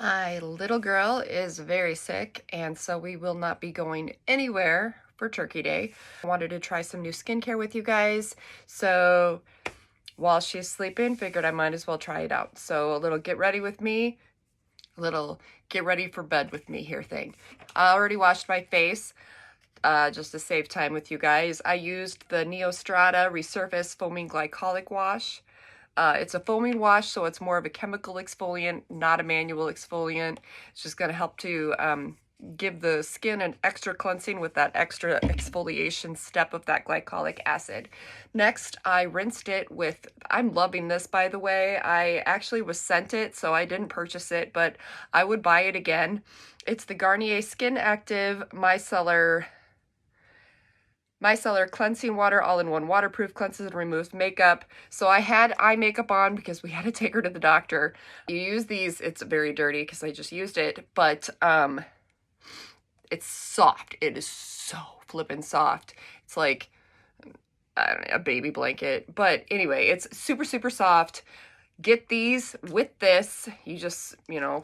My little girl is very sick, and so we will not be going anywhere for Turkey Day. I wanted to try some new skincare with you guys, so while she's sleeping, figured I might as well try it out. So a little get ready with me, a little get ready for bed with me here thing. I already washed my face, just to save time with you guys. I used the Neostrata Resurface Foaming Glycolic Wash. It's a foaming wash, so it's more of a chemical exfoliant, not a manual exfoliant. It's just going to help to give the skin an extra cleansing with that extra exfoliation step of that glycolic acid. Next, I rinsed it with, I'm loving this, by the way. I actually was sent it, so I didn't purchase it, but I would buy it again. It's the Garnier Skin Active Micellar Cleansing Water, all-in-one waterproof, cleanses and removes makeup. So I had eye makeup on because we had to take her to the doctor. You use these, it's very dirty because I just used it, but it's soft. It is so flippin' soft. It's like, I don't know, a baby blanket. But anyway, it's super, super soft. Get these with this. You just,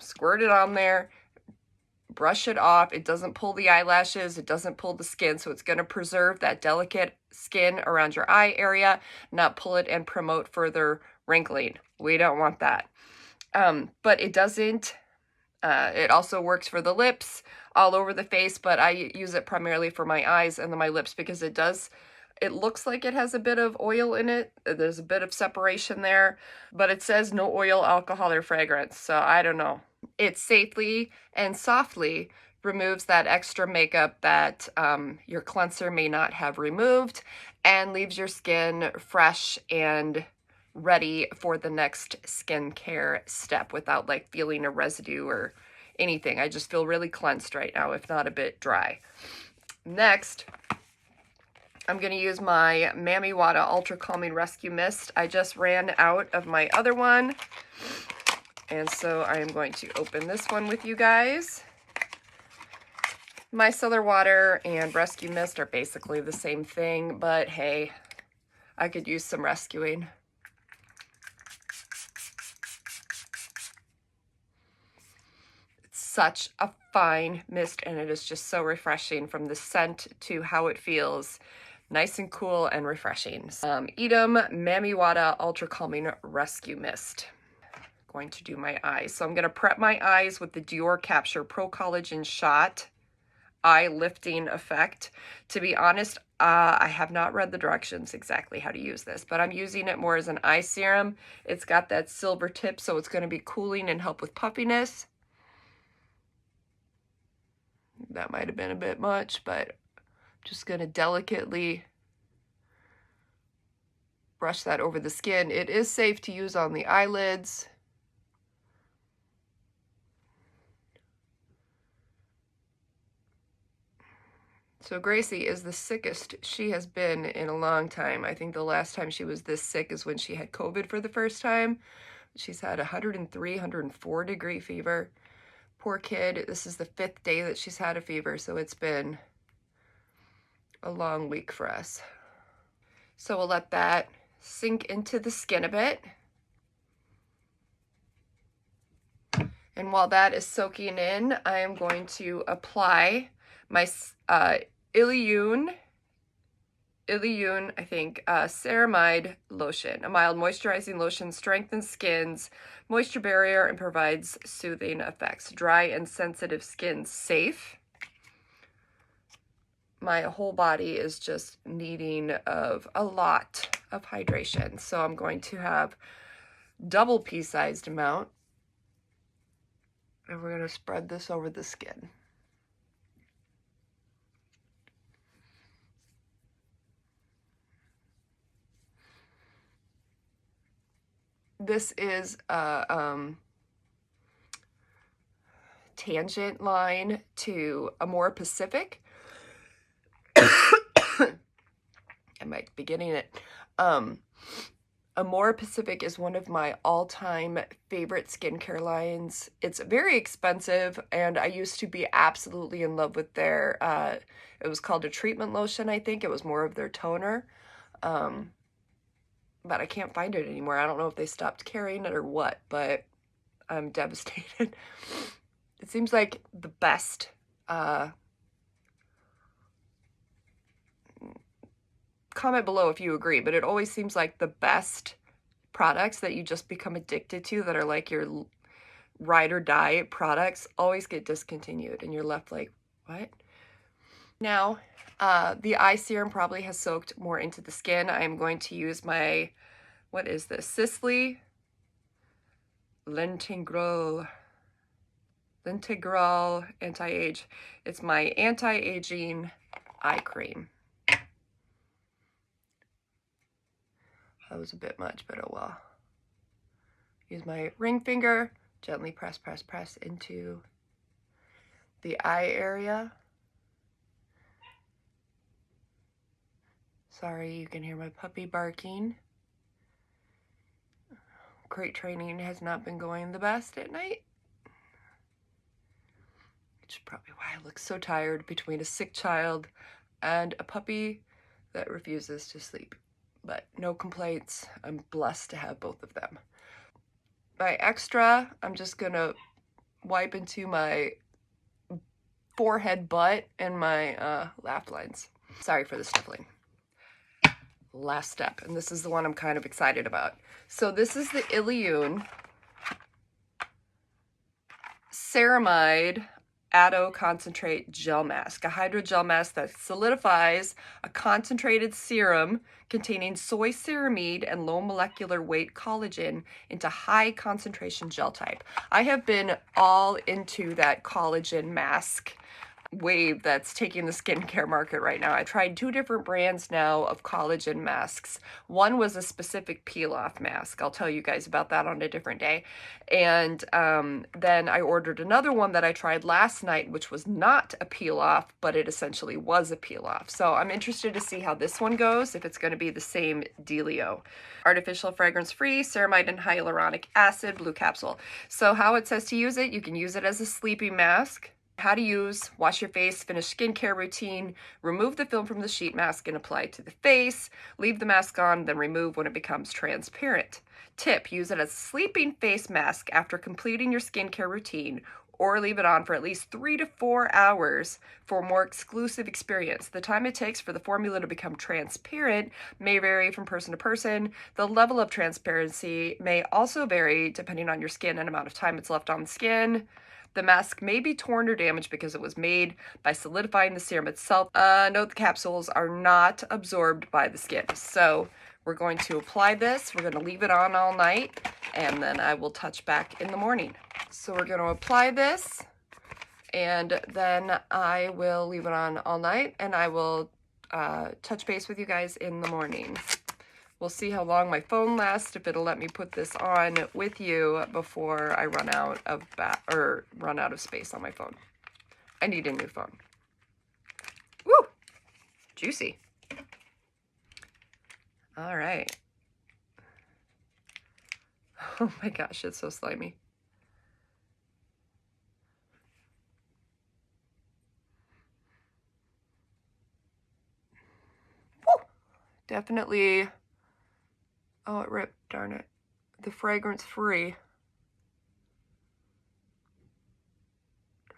squirt it on there. Brush it off. It doesn't pull the eyelashes. It doesn't pull the skin. So it's going to preserve that delicate skin around your eye area, not pull it and promote further wrinkling. We don't want that. But it doesn't. It also works for the lips, all over the face, but I use it primarily for my eyes and then my lips because it looks like it has a bit of oil in it. There's a bit of separation there, but it says no oil, alcohol, or fragrance. So I don't know. It safely and softly removes that extra makeup that your cleanser may not have removed and leaves your skin fresh and ready for the next skincare step without like feeling a residue or anything. I just feel really cleansed right now, if not a bit dry. Next, I'm going to use my Mami Wata Ultra Calming Rescue Mist. I just ran out of my other one. And so I am going to open this one with you guys. Micellar water and rescue mist are basically the same thing, but hey, I could use some rescuing. It's such a fine mist, and it is just so refreshing from the scent to how it feels. Nice and cool and refreshing. Edam Mami Wata Ultra Calming Rescue Mist. Going to do my eyes. So I'm going to prep my eyes with the Dior Capture Pro Collagen Shot Eye Lifting Effect. To be honest, I have not read the directions exactly how to use this, but I'm using it more as an eye serum. It's got that silver tip, so it's going to be cooling and help with puffiness. That might have been a bit much, but I'm just going to delicately brush that over the skin. It is safe to use on the eyelids. So Gracie is the sickest she has been in a long time. I think the last time she was this sick is when she had COVID for the first time. She's had 103, 104 degree fever. Poor kid. This is the 5th day that she's had a fever, so it's been a long week for us. So we'll let that sink into the skin a bit. And while that is soaking in, I am going to apply my Ilyun, I think, ceramide lotion. A mild moisturizing lotion strengthens skin's moisture barrier and provides soothing effects. Dry and sensitive skin safe. My whole body is just needing of a lot of hydration. So I'm going to have double pea-sized amount. And we're going to spread this over the skin. This is a tangent line to Amore Pacific. I might be getting it. Amore Pacific is one of my all-time favorite skincare lines. It's very expensive, and I used to be absolutely in love with their, it was called a treatment lotion, I think. It was more of their toner. But I can't find it anymore. I don't know if they stopped carrying it or what, but I'm devastated. it seems like the best, comment below if you agree, but it always seems like the best products that you just become addicted to, that are like your ride or die products, always get discontinued and you're left like, what? Now, the eye serum probably has soaked more into the skin. I am going to use my, what is this? Sisley Lentigral Anti-Age. It's my anti-aging eye cream. That was a bit much, but oh well. Use my ring finger, gently press, press, press into the eye area. Sorry, you can hear my puppy barking. Crate training has not been going the best at night. Which is probably why I look so tired, between a sick child and a puppy that refuses to sleep. But no complaints. I'm blessed to have both of them. My extra, I'm just gonna wipe into my forehead, butt, and my laugh lines. Sorry for the sniffling. Last step, and this is the one I'm kind of excited about. So this is the Ileune Ceramide Ado Concentrate Gel Mask, a hydrogel mask that solidifies a concentrated serum containing soy ceramide and low molecular weight collagen into high concentration gel type. I have been all into that collagen mask wave that's taking the skincare market right now. I tried 2 different brands now of collagen masks. One was a specific peel-off mask. I'll tell you guys about that on a different day. And then I ordered another one that I tried last night, which was not a peel-off, but it essentially was a peel-off. So I'm interested to see how this one goes, if it's going to be the same dealio. Artificial fragrance-free, ceramide and hyaluronic acid, blue capsule. So how it says to use it, you can use it as a sleeping mask. How to use: wash your face, finish skincare routine, remove the film from the sheet mask and apply it to the face, leave the mask on, then remove when it becomes transparent. Tip: use it as a sleeping face mask after completing your skincare routine, or leave it on for at least 3 to 4 hours for a more exclusive experience. The time it takes for the formula to become transparent may vary from person to person. The level of transparency may also vary depending on your skin and amount of time it's left on the skin. The mask may be torn or damaged because it was made by solidifying the serum itself. Note the capsules are not absorbed by the skin. So we're going to apply this. We're going to leave it on all night, and then I will touch back in the morning. So we're going to apply this, and then I will leave it on all night, and I will touch base with you guys in the morning. We'll see how long my phone lasts, if it'll let me put this on with you before I run out of space on my phone. I need a new phone. Woo! Juicy. All right. Oh my gosh, it's so slimy. Woo! Definitely. Oh, it ripped, darn it. The fragrance free.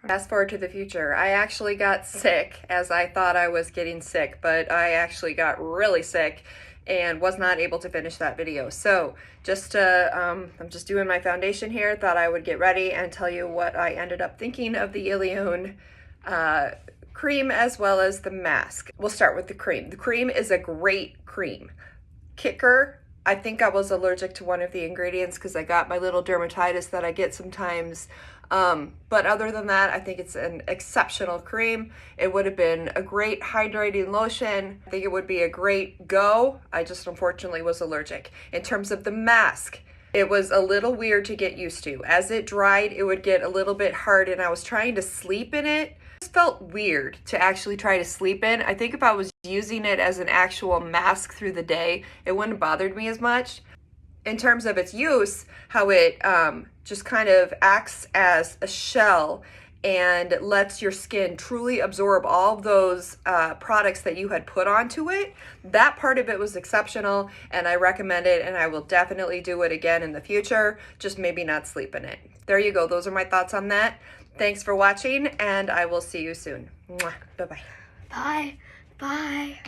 Fast forward to the future. I actually got sick, as I thought I was getting sick, but I actually got really sick and was not able to finish that video. So just I'm just doing my foundation here. Thought I would get ready and tell you what I ended up thinking of the Ileune cream as well as the mask. We'll start with the cream. The cream is a great cream. Kicker: I think I was allergic to one of the ingredients because I got my little dermatitis that I get sometimes. But other than that, I think it's an exceptional cream. It would have been a great hydrating lotion. I think it would be a great go. I just unfortunately was allergic. In terms of the mask, it was a little weird to get used to. As it dried, it would get a little bit hard, and I was trying to sleep in it. It felt weird to actually try to sleep in. I think if I was using it as an actual mask through the day, it wouldn't have bothered me as much. In terms of its use, how it just kind of acts as a shell and lets your skin truly absorb all of those products that you had put onto it. That part of it was exceptional, and I recommend it, and I will definitely do it again in the future, just maybe not sleep in it. There you go. Those are my thoughts on that. Thanks for watching, and I will see you soon. Mwah. Bye-bye. Bye. Bye.